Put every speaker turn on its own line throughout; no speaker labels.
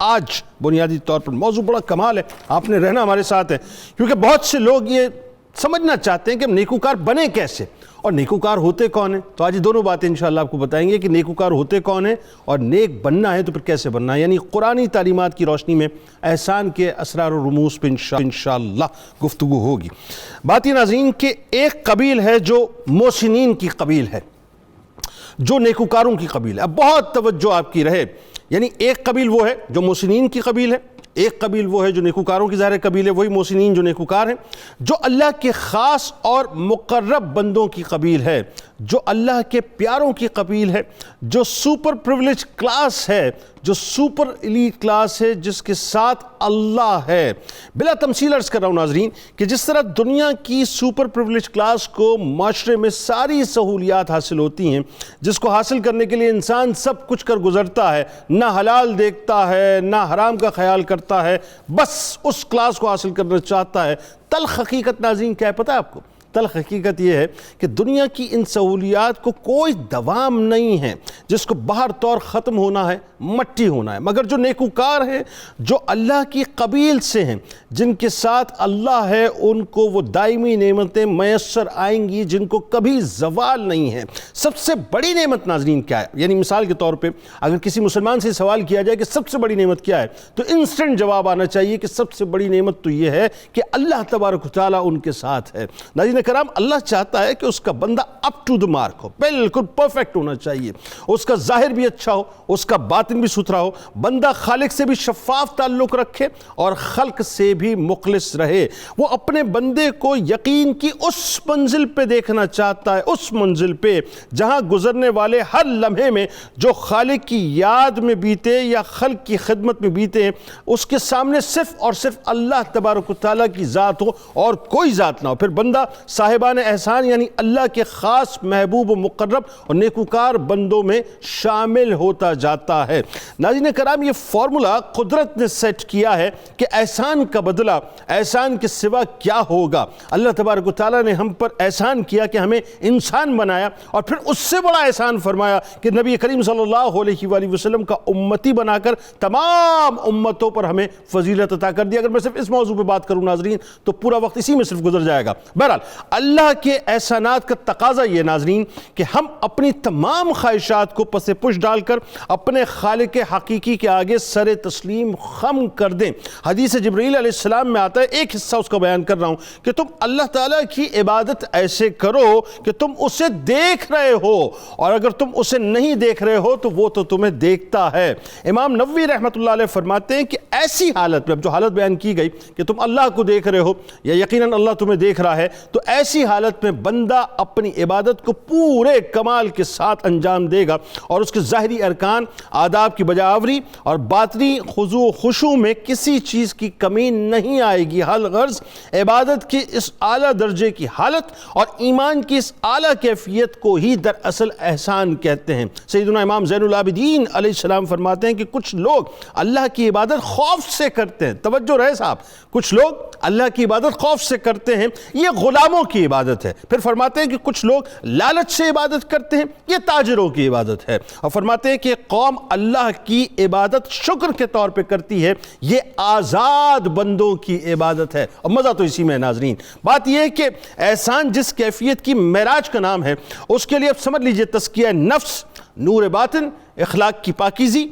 آج بنیادی طور پر موضوع بڑا کمال ہے، آپ نے رہنا ہمارے ساتھ ہے، کیونکہ بہت سے لوگ یہ سمجھنا چاہتے ہیں کہ ہم نیکوکار بنیں کیسے اور نیکوکار ہوتے کون ہیں۔ تو آج یہ دونوں باتیں انشاءاللہ آپ کو بتائیں گے کہ نیکوکار ہوتے کون ہیں اور نیک بننا ہے تو پھر کیسے بننا ہے، یعنی قرآنی تعلیمات کی روشنی میں احسان کے اسرار و رموز پہ انشاءاللہ گفتگو ہوگی۔ بات یہ ناظرین کہ ایک قبیل ہے جو محسنین کی قبیل ہے، جو نیکوکاروں کی قبیل ہے۔ اب بہت توجہ آپ کی رہے، یعنی ایک قبیل وہ ہے جو محسنین کی قبیل ہے، ایک قبیل وہ ہے جو نیکوکاروں کی ظاہر قبیل ہے، وہی محسنین جو نیکوکار ہیں، جو اللہ کے خاص اور مقرب بندوں کی قبیل ہے، جو اللہ کے پیاروں کی قبیل ہے، جو سپر پریویلیج کلاس ہے، جو سپر ایلیٹ کلاس ہے، جس کے ساتھ اللہ ہے۔ بلا تمثیل عرض کر رہا ہوں ناظرین کہ جس طرح دنیا کی سپر پریویلیج کلاس کو معاشرے میں ساری سہولیات حاصل ہوتی ہیں، جس کو حاصل کرنے کے لیے انسان سب کچھ کر گزرتا ہے، نہ حلال دیکھتا ہے نہ حرام کا خیال کرتا ہے، بس اس کلاس کو حاصل کرنا چاہتا ہے۔ تلخ حقیقت ناظرین کیا ہے پتہ ہے آپ کو؟ تلخ حقیقت یہ ہے کہ دنیا کی ان سہولیات کو کوئی دوام نہیں ہے، جس کو بہر طور ختم ہونا ہے، مٹی ہونا ہے، مگر جو نیکوکار ہیں، جو اللہ کی قبیل سے ہیں، جن کے ساتھ اللہ ہے، ان کو وہ دائمی نعمتیں میسر آئیں گی جن کو کبھی زوال نہیں ہے۔ سب سے بڑی نعمت ناظرین کیا ہے؟ یعنی مثال کے طور پہ اگر کسی مسلمان سے سوال کیا جائے کہ سب سے بڑی نعمت کیا ہے، تو انسٹنٹ جواب آنا چاہیے کہ سب سے بڑی نعمت تو یہ ہے کہ اللہ تبارک و تعالیٰ ان کے ساتھ ہے۔ ناظرین کرام، اللہ چاہتا ہے کہ اس کا بندہ اپ ٹو دی مارک ہو، بالکل پرفیکٹ ہونا چاہیے، اس کا ظاہر بھی اچھا ہو، اس کا باطن بھی ستھرا ہو، بندہ خالق سے بھی شفاف تعلق رکھے اور خلق سے بھی مخلص رہے۔ وہ اپنے بندے کو یقین کی اس منزل پہ دیکھنا چاہتا ہے، اس منزل پہ جہاں گزرنے والے ہر لمحے میں جو خالق کی یاد میں بیتے یا خلق کی خدمت میں بیتے ہیں، اس کے سامنے صرف اور صرف اللہ تبارک و تعالیٰ کی ذات ہو اور کوئی ذات نہ ہو۔ پھر بندہ صاحبان احسان یعنی اللہ کے خاص محبوب و مقرب اور نیکوکار بندوں میں شامل ہوتا جاتا ہے۔ ناظرین کرام، یہ فارمولا قدرت نے سیٹ کیا ہے کہ احسان کا بدلہ احسان کے سوا کیا ہوگا۔ اللہ تبارک و تعالیٰ نے ہم پر احسان کیا کہ ہمیں انسان بنایا اور پھر اس سے بڑا احسان فرمایا کہ نبی کریم صلی اللہ علیہ وآلہ وسلم کا امتی بنا کر تمام امتوں پر ہمیں فضیلت عطا کر دیا۔ اگر میں صرف اس موضوع پہ بات کروں ناظرین تو پورا وقت اسی میں صرف گزر جائے گا۔ بہرحال اللہ کے احسانات کا تقاضا یہ ناظرین کہ ہم اپنی تمام خواہشات کو پس پش ڈال کر اپنے خالق حقیقی کے آگے سر تسلیم خم کر دیں۔ حدیث جبرائیل علیہ السلام میں آتا ہے، ایک حصہ اس کا بیان کر رہا ہوں، کہ تم اللہ تعالیٰ کی عبادت ایسے کرو کہ تم اسے دیکھ رہے ہو، اور اگر تم اسے نہیں دیکھ رہے ہو تو وہ تو تمہیں دیکھتا ہے۔ امام نووی رحمۃ اللہ علیہ فرماتے ہیں کہ ایسی حالت میں، اب جو حالت بیان کی گئی کہ تم اللہ کو دیکھ رہے ہو یا یقیناً اللہ تمہیں دیکھ رہا ہے، تو ایسی حالت میں بندہ اپنی عبادت کو پورے کمال کے ساتھ انجام دے گا اور اس کے ظاہری ارکان، آداب کی بجاوری اور باطنی خضوع و خشوع میں کسی چیز کی کمی نہیں آئے گی۔ حل غرض عبادت کی اس اعلیٰ درجے کی حالت اور ایمان کی اس اعلیٰ کیفیت کو ہی دراصل احسان کہتے ہیں۔ سیدنا امام زین العابدین علیہ السلام فرماتے ہیں کہ کچھ لوگ اللہ کی عبادت خوف سے کرتے ہیں۔ توجہ رہے صاحب، کچھ لوگ اللہ کی عبادت خوف سے کرتے ہیں، یہ غلاموں کی عبادت ہے۔ پھر فرماتے ہیں کہ کچھ لوگ لالچ سے عبادت کرتے ہیں، یہ تاجروں کی عبادت ہے۔ اور فرماتے ہیں کہ قوم اللہ کی عبادت شکر کے طور پہ کرتی ہے، یہ آزاد بندوں کی عبادت ہے۔ اور مزہ تو اسی میں ہے ناظرین۔ بات یہ ہے کہ احسان جس کیفیت کی معراج کا نام ہے، اس کے لیے اب سمجھ لیجئے تزکیہ نفس، نور باطن، اخلاق کی پاکیزی،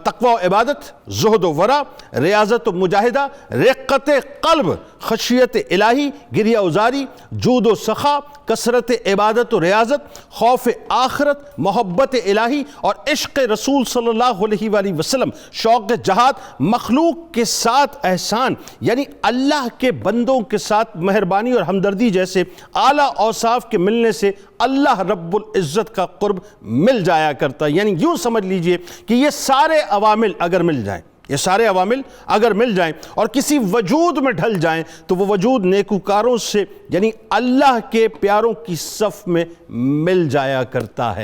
تقوی و عبادت، زہد و ورع، ریاضت و مجاہدہ، رقت قلب، خشیت الہی، گریہ ازاری، جود و سخا، کثرت عبادت و ریاضت، خوف آخرت، محبت الہی اور عشق رسول صلی اللہ علیہ وآلہ وسلم، شوق جہاد، مخلوق کے ساتھ احسان یعنی اللہ کے بندوں کے ساتھ مہربانی اور ہمدردی جیسے اعلیٰ اوصاف کے ملنے سے اللہ رب العزت کا قرب مل جایا کرتا ہے۔ یعنی یوں سمجھ لیجئے کہ یہ سارے عوامل اگر مل جائیں، یہ سارے عوامل اگر مل جائیں اور کسی وجود میں ڈھل جائیں تو وہ وجود نیکوکاروں سے یعنی اللہ کے پیاروں کی صف میں مل جایا کرتا ہے۔